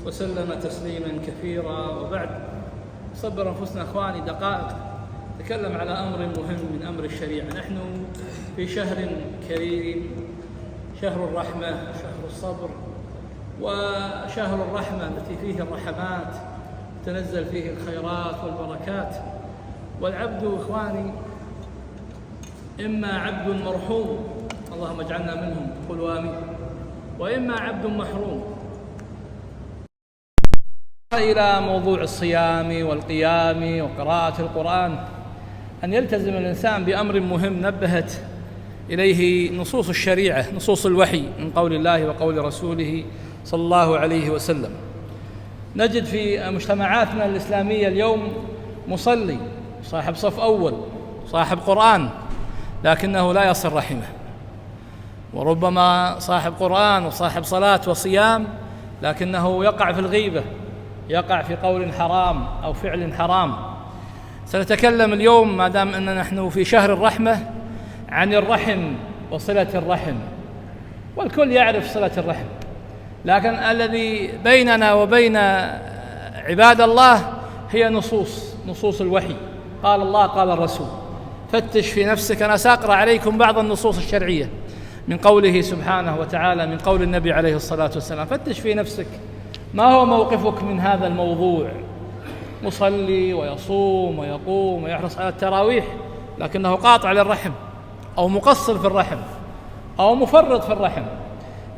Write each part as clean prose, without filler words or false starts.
وسلم تسليما كثيرا. وبعد، صبر أنفسنا أخواني دقائق نتكلم على أمر مهم من أمر الشريعة. نحن في شهر كريم، شهر الرحمة، شهر الصبر، وشهر الرحمة التي فيه الرحمات تنزل فيه الخيرات والبركات. والعبد إخواني إما عبد مرحوم، اللهم اجعلنا منهم، قولوا آمين، وإما عبد محروم. إلى موضوع الصيام والقيام وقراءة القرآن، أن يلتزم الإنسان بأمر مهم نبهت إليه نصوص الشريعة، نصوص الوحي من قول الله وقول رسوله صلى الله عليه وسلم. نجد في مجتمعاتنا الإسلامية اليوم مصلي، صاحب صف أول، صاحب قرآن، لكنه لا يصل رحمه. وربما صاحب قرآن وصاحب صلاة وصيام، لكنه يقع في الغيبة، يقع في قول حرام أو فعل حرام. سنتكلم اليوم ما دام أننا نحن في شهر الرحمة عن الرحم وصلة الرحم. والكل يعرف صلة الرحم، لكن الذي بيننا وبين عباد الله هي نصوص الوحي، قال الله قال الرسول. فتش في نفسك. أنا سأقرأ عليكم بعض النصوص الشرعية من قوله سبحانه وتعالى، من قول النبي عليه الصلاة والسلام. فتش في نفسك، ما هو موقفك من هذا الموضوع؟ مصلي ويصوم ويقوم ويحرص على التراويح، لكنه قاطع للرحم، أو مقصر في الرحم، أو مفرط في الرحم.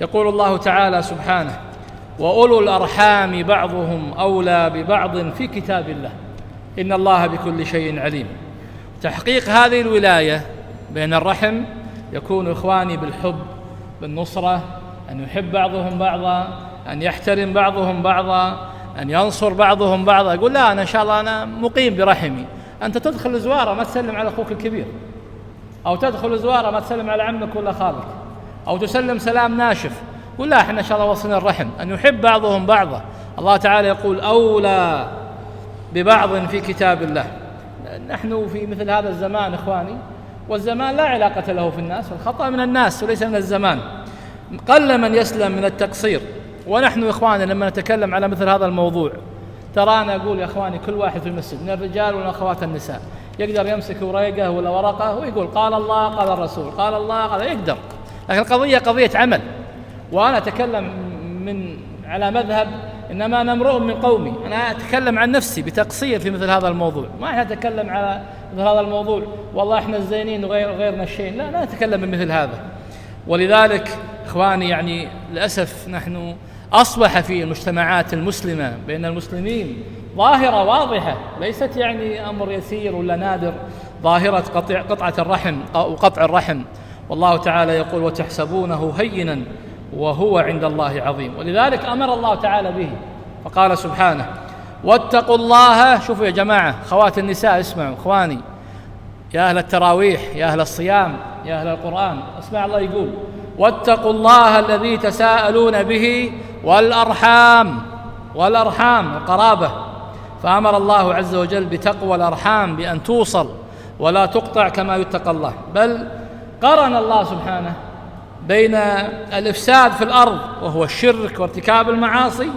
يقول الله تعالى سبحانه: وأولو الأرحام بعضهم أولى ببعض في كتاب الله إن الله بكل شيء عليم. تحقيق هذه الولاية بين الرحم يكون إخواني بالحب، بالنصرة، أن يحب بعضهم بعضا، أن يحترم بعضهم بعضا، أن ينصر بعضهم بعضا. يقول لا أنا إن شاء الله أنا مقيم برحمي. أنت تدخل الزوارة ما تسلم على أخوك الكبير، أو تدخل الزوارة ما تسلم على عمك ولا خالك، أو تسلم سلام ناشف. قل لا إحنا إن شاء الله وصلنا الرحم، أن يحب بعضهم بعضا. الله تعالى يقول أولى ببعض في كتاب الله. نحن في مثل هذا الزمان إخواني، والزمان لا علاقة له في الناس، الخطأ من الناس وليس من الزمان. قل من يسلم من التقصير. ونحن إخواني لما نتكلم على مثل هذا الموضوع، ترانا أقول يا إخواني كل واحد في المسجد من الرجال والأخوات النساء يقدر يمسك ورقة ولا ورقة ويقول قال الله قال الرسول قال الله قال، يقدر. لكن القضية قضية عمل. وأنا أتكلم من على مذهب إنما أنا امرؤ من قومي، أنا أتكلم عن نفسي بتقصير في مثل هذا الموضوع. ما إحنا نتكلم على مثل هذا الموضوع والله إحنا الزينين وغيرنا الشين، لا نتكلم من مثل هذا. ولذلك إخواني يعني للأسف نحن أصبح في المجتمعات المسلمة بين المسلمين ظاهرة واضحة، ليست يعني أمر يسير ولا نادر، ظاهرة قطعة الرحم وقطع الرحم. والله تعالى يقول وتحسبونه هينا وهو عند الله عظيم. ولذلك أمر الله تعالى به فقال سبحانه واتقوا الله. شوفوا يا جماعة، خوات النساء اسمعوا، إخواني يا أهل التراويح، يا أهل الصيام، يا أهل القرآن، اسمع الله يقول واتقوا الله الذي تساءلون به والأرحام القرابة. فأمر الله عز وجل بتقوى الأرحام بأن توصل ولا تقطع كما يتقى الله، بل قرن الله سبحانه بين الإفساد في الأرض وهو الشرك وارتكاب المعاصي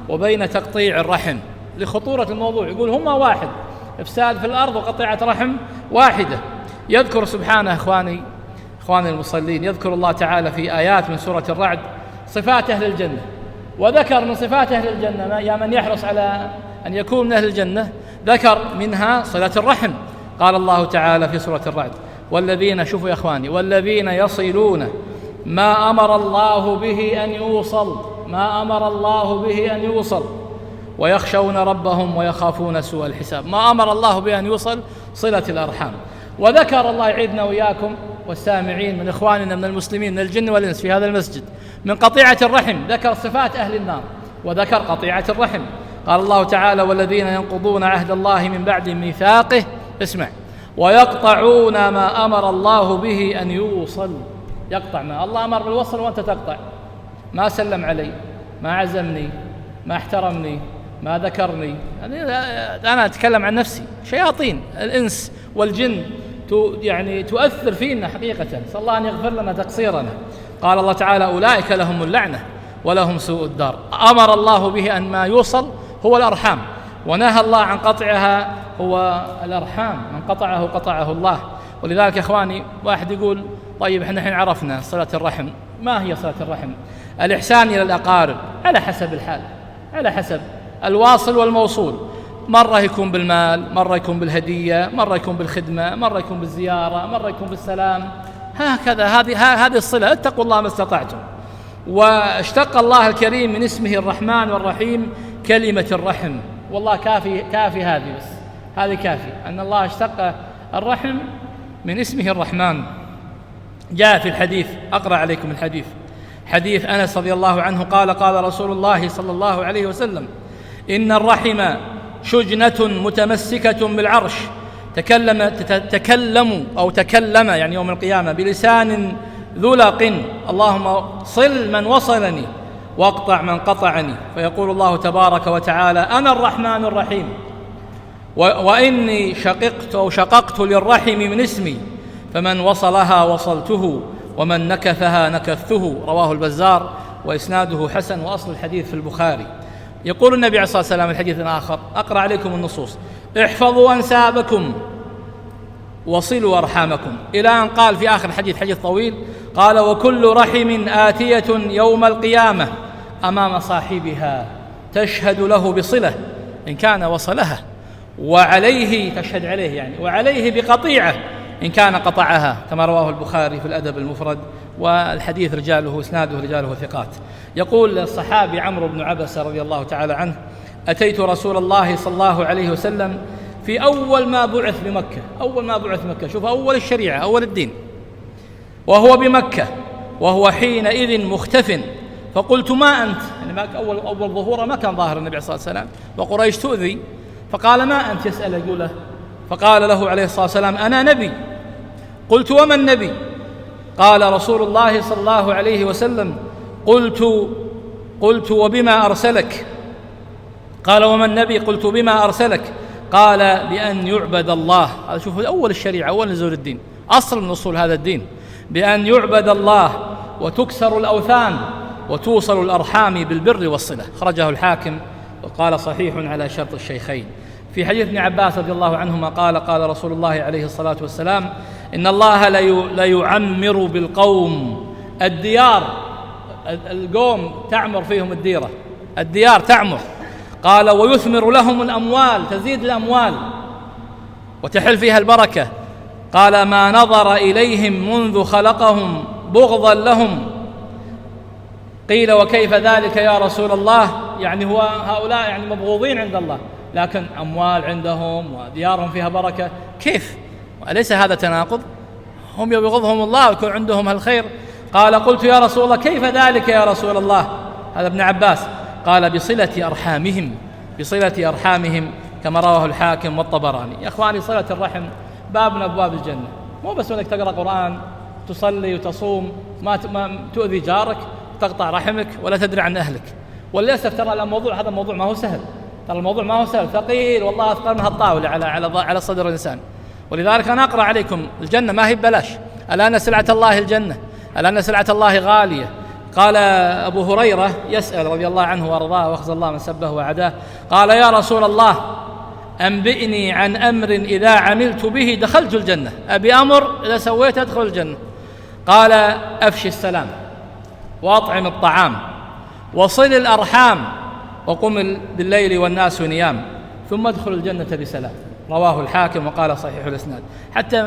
وبين تقطيع الرحم لخطورة الموضوع. يقول هما واحد، إفساد في الأرض وقطيعة رحم واحدة. يذكر سبحانه إخواني المصلين، يذكر الله تعالى في آيات من سورة الرعد صفات أهل الجنة، وذكر من صفات أهل الجنة يا من يحرص على أن يكون من أهل الجنة، ذكر منها صلة الرحم. قال الله تعالى في سورة الرعد والذين، شوفوا يا إخواني، والذين يصلون ما أمر الله به أن يوصل ويخشون ربهم ويخافون سوء الحساب. ما أمر الله به أن يوصل صلة الأرحام. وذكر الله يعيدنا وإياكم والسامعين من إخواننا من المسلمين من الجن والإنس في هذا المسجد من قطيعة الرحم، ذكر صفات أهل النار وذكر قطيعة الرحم. قال الله تعالى والذين ينقضون عهد الله من بعد ميثاقه، اسمع، ويقطعون ما أمر الله به أن يوصل. يقطع ما الله أمر بالوصل وأنت تقطع، ما سلم علي، ما عزمني، ما احترمني، ما ذكرني. أنا أتكلم عن نفسي. شياطين الإنس والجن يعني تؤثر فينا حقيقة. نسأل الله أن يغفر لنا تقصيرنا. قال الله تعالى أولئك لهم اللعنة ولهم سوء الدار. أمر الله به أن ما يوصل هو الأرحام، ونهى الله عن قطعها هو الأرحام، من قطعه قطعه الله. ولذلك يا إخواني واحد يقول طيب احنا الحين عرفنا صلة الرحم، ما هي صلة الرحم؟ الإحسان إلى الأقارب على حسب الحال، على حسب الواصل والموصول، مرة يكون بالمال، مرة يكون بالهدية، مرة يكون بالخدمة، مرة يكون بالزيارة، مرة يكون بالسلام، هكذا. هذه الصلة. اتقوا الله ما استطعتم. واشتق الله الكريم من اسمه الرحمن والرحيم كلمة الرحم، والله كافي هذه، بس هذه كافي أن الله اشتق الرحم من اسمه الرحمن. جاء في الحديث، أقرأ عليكم الحديث، حديث أنس رضي الله عنه قال: قال رسول الله صلى الله عليه وسلم: إن الرحم شجنة متمسكة بالعرش، تكلم يعني يوم القيامة بلسان ذلق، اللهم صل من وصلني واقطع من قطعني. فيقول الله تبارك وتعالى: أنا الرحمن الرحيم، وإني شققت للرحم من اسمي، فمن وصلها وصلته، ومن نكثها نكثته. رواه البزار وإسناده حسن، وأصل الحديث في البخاري. يقول النبي عليه الصلاة والسلام الحديث الآخر، أقرأ عليكم النصوص: احفظوا أنسابكم وصلوا أرحامكم، إلى أن قال في آخر الحديث، حديث طويل، قال: وكل رحم آتية يوم القيامة أمام صاحبها تشهد له بصلة إن كان وصلها، وعليه تشهد عليه يعني، وعليه بقطيعة إن كان قطعها، كما رواه البخاري في الأدب المفرد. والحديث رجاله إسناده رجاله ثقات. يقول الصحابي عمرو بن عبسة رضي الله تعالى عنه: أتيت رسول الله صلى الله عليه وسلم في أول ما بعث بمكة، أول ما بعث مكة، شوف أول الشريعة أول الدين، وهو بمكة، وهو حينئذ مختف، فقلت: ما أنت؟ يعني أول ظهوره ما كان ظاهر النبي صلى الله عليه وسلم، وقريش تؤذي، فقال: ما أنت؟ يسأل يقوله، فقال له عليه الصلاة والسلام: أنا نبي. قلت: وما النبي؟ قال رسول الله صلى الله عليه وسلم: قلت وبما أرسلك؟ قال: وما النبي؟ قلت: بما أرسلك؟ قال: بأن يعبد الله. هذا شوفوا أول الشريعة، أول نزول الدين، أصل من أصول هذا الدين، بأن يعبد الله وتكسر الأوثان وتوصل الأرحام بالبر والصلة. خرجه الحاكم وقال: صحيح على شرط الشيخين. في حديث ابن عباس رضي الله عنهما قال: قال رسول الله عليه الصلاة والسلام: إن الله لا يعمر بالقوم، الديار، القوم تعمر فيهم الديار تعمر، قال: ويثمر لهم الأموال، تزيد الأموال وتحل فيها البركة، قال: ما نظر إليهم منذ خلقهم بغضا لهم. قيل: وكيف ذلك يا رسول الله؟ يعني هؤلاء يعني مبغوضين عند الله، لكن أموال عندهم وديارهم فيها بركة، كيف؟ أليس هذا تناقض؟ هم يبغضهم الله ويكون عندهم هالخير. قال: قلت: يا رسول الله كيف ذلك يا رسول الله؟ هذا ابن عباس. قال: بصلة أرحامهم كما رواه الحاكم والطبراني. يا أخواني، صلة الرحم باب من أبواب الجنة، مو بس أنك تقرأ قرآن، تصلي وتصوم، ما تؤذي جارك، تقطع رحمك، ولا تدري عن أهلك. وللأسف ترى الموضوع هذا موضوع ما هو سهل، ترى الموضوع ما هو سهل، ثقيل والله، أثقل من هالطاولة على صدر الإنسان. ولذلك أنا أقرأ عليكم: الجنة ما هي ببلاش، الآن سلعة الله الجنة، الآن سلعة الله غالية. قال أبو هريرة يسأل رضي الله عنه وارضاه، واخزى الله من سبه وعداه، قال: يا رسول الله أنبئني عن أمر إذا عملت به دخلت الجنة، أبي أمر إذا سويت أدخل الجنة. قال: أفشي السلام، وأطعم الطعام، وصل الأرحام، وقم بالليل والناس نيام، ثم ادخل الجنة بسلام. رواه الحاكم وقال: صحيح الإسناد. حتى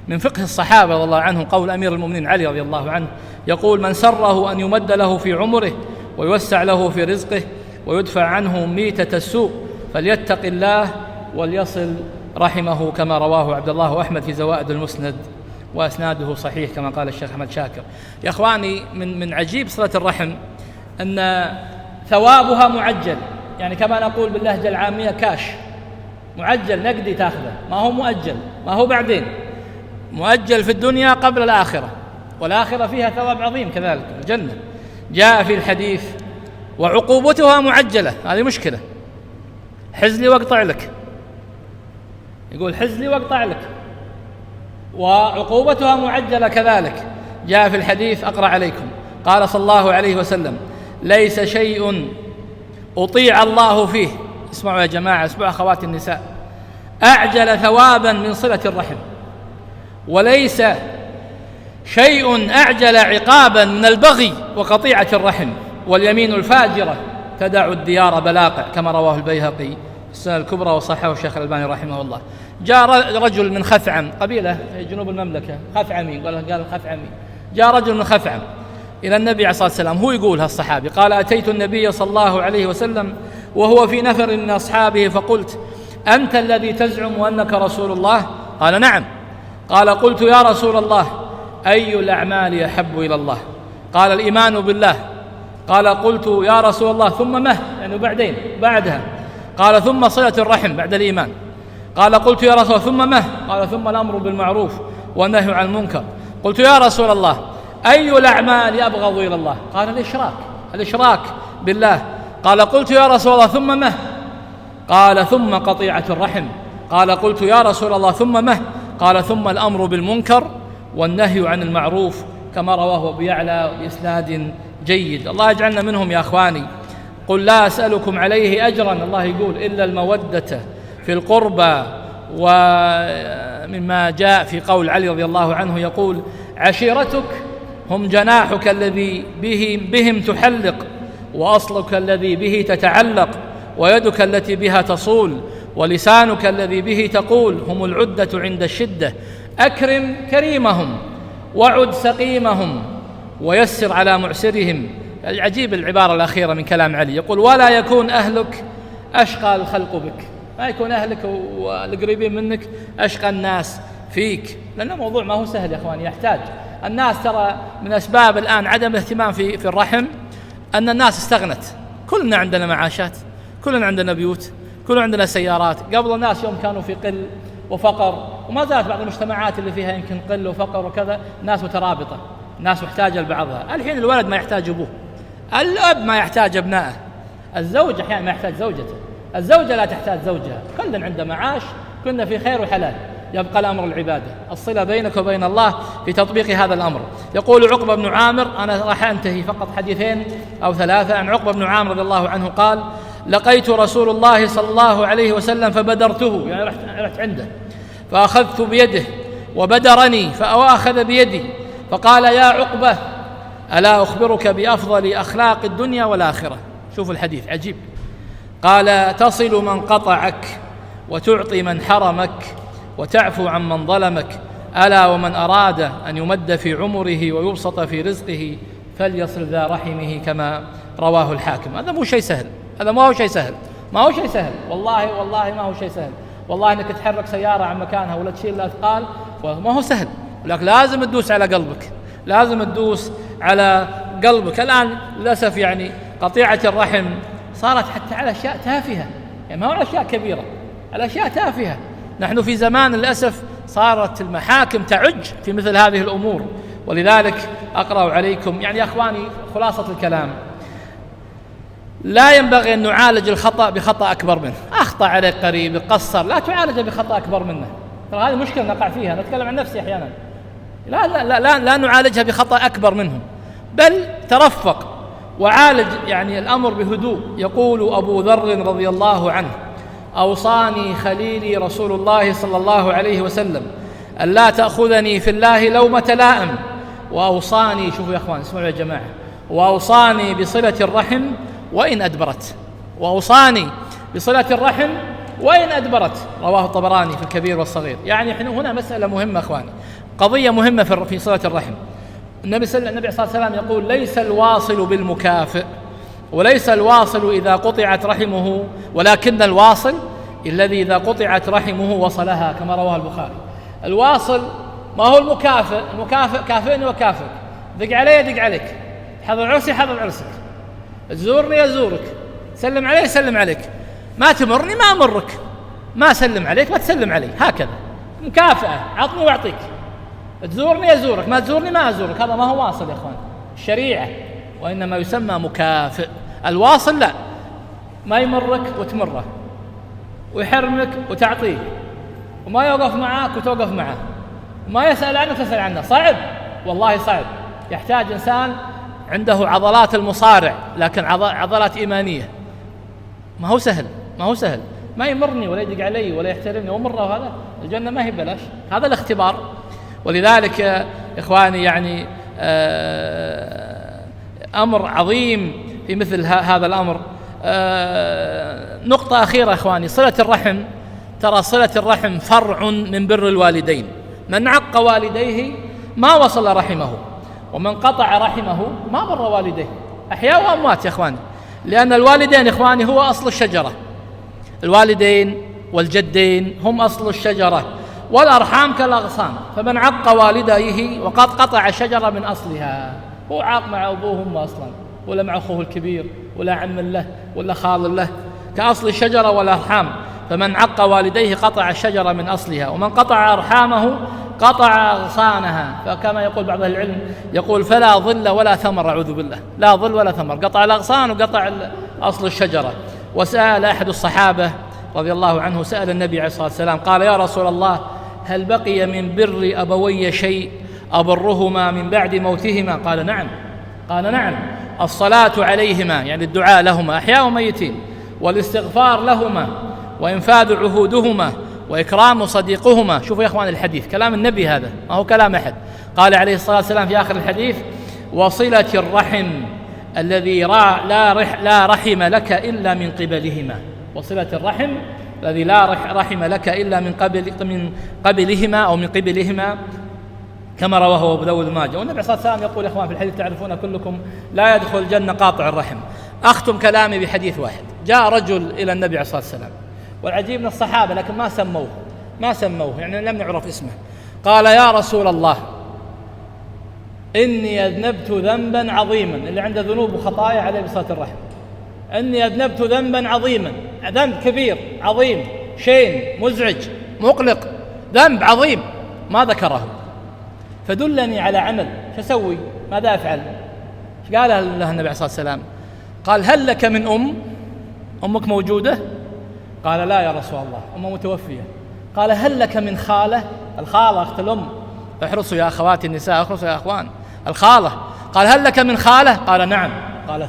من فقه الصحابة رضي الله عنهم قول أمير المؤمنين علي رضي الله عنه، يقول: من سره أن يمد له في عمره ويوسع له في رزقه ويدفع عنه ميتة السوء فليتق الله وليصل رحمه، كما رواه عبد الله وأحمد في زوائد المسند، وأسناده صحيح كما قال الشيخ أحمد شاكر. يا إخواني، من عجيب صلة الرحم أن ثوابها معجل، يعني كما نقول باللهجة العامية كاش، معجل نقدي تاخذه، ما هو مؤجل، ما هو بعدين، مؤجل في الدنيا قبل الآخرة، والآخرة فيها ثواب عظيم كذلك، الجنة. جاء في الحديث: وعقوبتها معجلة، هذه مشكلة، حز لي واقطع لك، يقول حز لي واقطع لك، وعقوبتها معجلة كذلك. جاء في الحديث، أقرأ عليكم، قال صلى الله عليه وسلم: ليس شيء أطيع الله فيه، اسمعوا يا جماعة، اسمعوا أخواتي النساء، أعجل ثوابا من صلة الرحم، وليس شيء أعجل عقابا من البغي وقطيعة الرحم، واليمين الفاجرة تدع الديار بلاقع، كما رواه البيهقي في السنة الكبرى وصححه الشيخ الألباني رحمه الله. جاء رجل من خثعم، قبيلة في جنوب المملكة، خثعمي، قال خثعمي، جاء رجل من خثعم إلى النبي عليه الصلاة والسلام، هو يقول هالصحابي، قال: أتيت النبي صلى الله عليه وسلم وهو في نفر من أصحابه فقلت: أنت الذي تزعم أنك رسول الله؟ قال: نعم. قال: قلت: يا رسول الله، أي الأعمال أحب إلى الله؟ قال: الإيمان بالله. قال: قلت: يا رسول الله، ثم ما؟ يعني بعدين بعدها. قال: ثم صلة الرحم بعد الإيمان. قال: قلت: يا رسول الله، ثم ما؟ قال: ثم الأمر بالمعروف والنهي عن المنكر. قلت: يا رسول الله، أي الأعمال أبغض إلى الله؟ قال: الإشراك بالله. قال: قلت: يا رسول الله، ثم ما؟ قال: ثم قطيعة الرحم. قال: قلت: يا رسول الله، ثم ما؟ قال: ثم الأمر بالمنكر والنهي عن المعروف، كما رواه أبو يعلى بإسناد جيد. الله يجعلنا منهم يا أخواني. قل لا أسألكم عليه أجرا، الله يقول، إلا المودة في القربى. ومما جاء في قول علي رضي الله عنه يقول: عشيرتك هم جناحك الذي بهم تحلق، وأصلك الذي به تتعلق، ويدك التي بها تصول، ولسانك الذي به تقول. هم العدة عند الشدة، أكرم كريمهم وعد سقيمهم ويسر على معسرهم. عجيب العبارة الأخيرة من كلام علي، يقول: ولا يكون أهلك أشقى الخلق بك، ما يكون أهلك والقريبين منك أشقى الناس فيك، لأنه موضوع ما هو سهل يا أخواني، يحتاج الناس. ترى من أسباب الآن عدم الاهتمام في الرحم أن الناس استغنت، كلنا عندنا معاشات، كلنا عندنا بيوت، كلنا عندنا سيارات. قبل الناس يوم كانوا في قل وفقر، وما زالت بعض المجتمعات اللي فيها يمكن قل وفقر وكذا ناس مترابطة، ناس محتاجة لبعضها. الحين الولد ما يحتاج أبوه، الأب ما يحتاج أبنائه، الزوج أحيانا ما يحتاج زوجته، الزوجة لا تحتاج زوجها، كلنا عنده معاش، كنا في خير وحلال. يبقى الأمر العبادة، الصلة بينك وبين الله في تطبيق هذا الأمر. يقول عقبة بن عامر، أنا راح أنتهي فقط حديثين أو ثلاثة عن عقبة بن عامر رضي الله عنه قال: لقيت رسول الله صلى الله عليه وسلم فبدرته، يعني رحت عنده فأخذت بيده وبدرني فأخذ بيدي فقال: يا عقبة، ألا أخبرك بأفضل أخلاق الدنيا والآخرة؟ شوف الحديث عجيب. قال: تصل من قطعك، وتعطي من حرمك، وتعفو عن من ظلمك. ألا ومن أراد أن يمد في عمره ويبسط في رزقه فليصل ذا رحمه، كما رواه الحاكم. هذا مو شيء سهل، هذا ما هو شيء سهل، ما هو شيء سهل، والله ما هو شيء سهل. والله انك تحرك سيارة عن مكانها ولا تشيل الأثقال ما هو سهل، ولكن لازم تدوس على قلبك، لازم تدوس على قلبك. الآن للأسف يعني قطيعة الرحم صارت حتى على أشياء تافهة، يعني ما هو على أشياء كبيرة، على أشياء تافهة. نحن في زمان للأسف صارت المحاكم تعج في مثل هذه الأمور. ولذلك أقرأ عليكم يعني يا أخواني خلاصة الكلام: لا ينبغي أن نعالج الخطأ بخطأ أكبر منه. أخطأ عليك قريب، قصر، لا تعالجه بخطأ أكبر منه. ترى هذه مشكلة نقع فيها، نتكلم عن نفسي أحيانا. لا نعالجها بخطأ أكبر منه، بل ترفق وعالج يعني الأمر بهدوء. يقول أبو ذر رضي الله عنه: أوصاني خليلي رسول الله صلى الله عليه وسلم أن لا تأخذني في الله لومة لائم، وأوصاني، شوفوا يا أخوان اسمعوا يا جماعة، وأوصاني بصلة الرحم وإن أدبرت، وأوصاني بصلة الرحم وإن أدبرت. رواه الطبراني في الكبير والصغير. يعني هنا مسألة مهمة أخواني، قضية مهمة في صلة الرحم. النبي صلى الله عليه وسلم يقول: ليس الواصل بالمكافئ، وليس الواصل إذا قطعت رحمه، ولكن الواصل الذي إذا قطعت رحمه وصلها، كما رواه البخاري. الواصل ما هو المكافئ، المكافئ كافئني وكافئك، دق علي يدق عليك، حضر عرسي حضر عرسك، تزورني أزورك، سلم علي سلم عليك، ما تمرني ما أمرك، ما سلم عليك ما تسلم علي، هكذا مكافأة، عطني وأعطيك، تزورني أزورك، ما تزورني ما أزورك. هذا ما هو واصل يا أخوان الشريعة، وإنما يسمى مكافئ. الواصل لا، ما يمرك وتمره، ويحرمك وتعطيه، وما يوقف معك وتوقف معه، وما يسأل عنك وتسأل عنه. صعب والله صعب، يحتاج إنسان عنده عضلات المصارع لكن عضلات إيمانية، ما هو سهل، ما هو سهل، ما يمرني ولا يدق علي ولا يحترمني ومره، وهذا الجنة ما هي بلاش، هذا الاختبار. ولذلك إخواني يعني أمر عظيم في مثل هذا الأمر. نقطة أخيرة إخواني، صلة الرحم. ترى صلة الرحم فرع من بر الوالدين، من عق والديه ما وصل رحمه، ومن قطع رحمه ما بر والديه، أحياء وأموات يا إخواني، لأن الوالدين إخواني هو أصل الشجرة، الوالدين والجدين هم أصل الشجرة، والأرحام كالأغصان، فمن عق والديه وقد قطع شجرة من أصلها، هو عاق مع أبوه وأمه أصلا، ولا مع أخوه الكبير ولا عم له ولا خال له، كأصل الشجرة والأرحام، فمن عق والديه قطع الشجرة من أصلها، ومن قطع أرحامه قطع أغصانها. فكما يقول بعض أهل العلم يقول فلا ظل ولا ثمر، أعوذ بالله، لا ظل ولا ثمر، قطع الأغصان وقطع أصل الشجرة. وسأل أحد الصحابة رضي الله عنه، سأل النبي عليه الصلاة والسلام قال يا رسول الله هل بقي من بر أبوي شيء أبرهما من بعد موتهما؟ قال نعم. قال نعم، الصلاة عليهما يعني الدعاء لهما أحياء وميتين، والاستغفار لهما، وإنفاذ عهودهما، وإكرام صديقهما. شوفوا يا إخوان الحديث كلام النبي، هذا ما هو كلام أحد. قال عليه الصلاة والسلام في آخر الحديث وصلة الرحم الذي لا رحم لك إلا من قبلهما، وصلة الرحم الذي لا رحم لك إلا من قبلهما أو من قبلهما، كما رواه أبو داود وماجه. والنبي صلى الله عليه وسلم يقول يا إخوان في الحديث تعرفون كلكم لا يدخل الجنة قاطع الرحم. أختم كلامي بحديث واحد. جاء رجل إلى النبي عليه الصلاة والسلام، والعجيب من الصحابة لكن ما سموه يعني لم نعرف اسمه. قال يا رسول الله إني أذنبت ذنبا عظيما، اللي عنده ذنوب وخطايا عليه بصلة الرحم، إني أذنبت ذنبا عظيما، ذنب كبير عظيم شين مزعج مقلق، ذنب عظيم ما ذكره، فدلني على عمل، فسوي ماذا أفعل؟ قال له النبي عليه الصلاة والسلام قال هل لك من أمك موجودة؟ قال لا يا رسول الله أمه متوفية. قال هل لك من خالة؟ الخالة أخت الأم، احرصوا يا أخواتي النساء، احرصوا يا أخوان، الخالة. قال هل لك من خالة؟ قال نعم. قال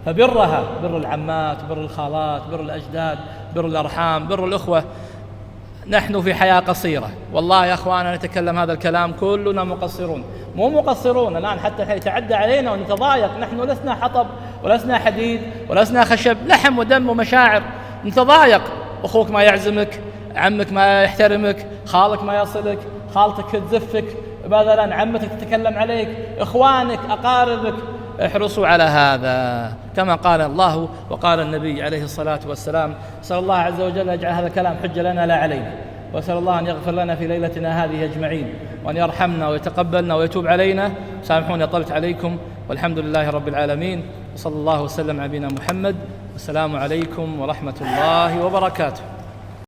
فبرها، بر العمات، بر الخالات، بر الأجداد، بر الأرحام، بر الأخوة. نحن في حياة قصيرة والله يا أخوانا، نتكلم هذا الكلام كلنا مقصرون، مو مقصرون الآن حتى يتعدى علينا ونتضايق، نحن لسنا حطب ولسنا حديد ولسنا خشب، لحم ودم ومشاعر، نتضايق، أخوك ما يعزمك، عمك ما يحترمك، خالك ما يصلك، خالتك تزفك مثلا، عمتك تتكلم عليك، إخوانك، أقاربك. احرصوا على هذا كما قال الله وقال النبي عليه الصلاة والسلام. أسأل الله عز وجل يجعل هذا الكلام حجة لنا لا علينا، وأسأل الله أن يغفر لنا في ليلتنا هذه أجمعين، وأن يرحمنا ويتقبلنا ويتوب علينا. سامحوني طلت عليكم، والحمد لله رب العالمين، وصلى الله وسلم على نبينا محمد، والسلام عليكم ورحمة الله وبركاته.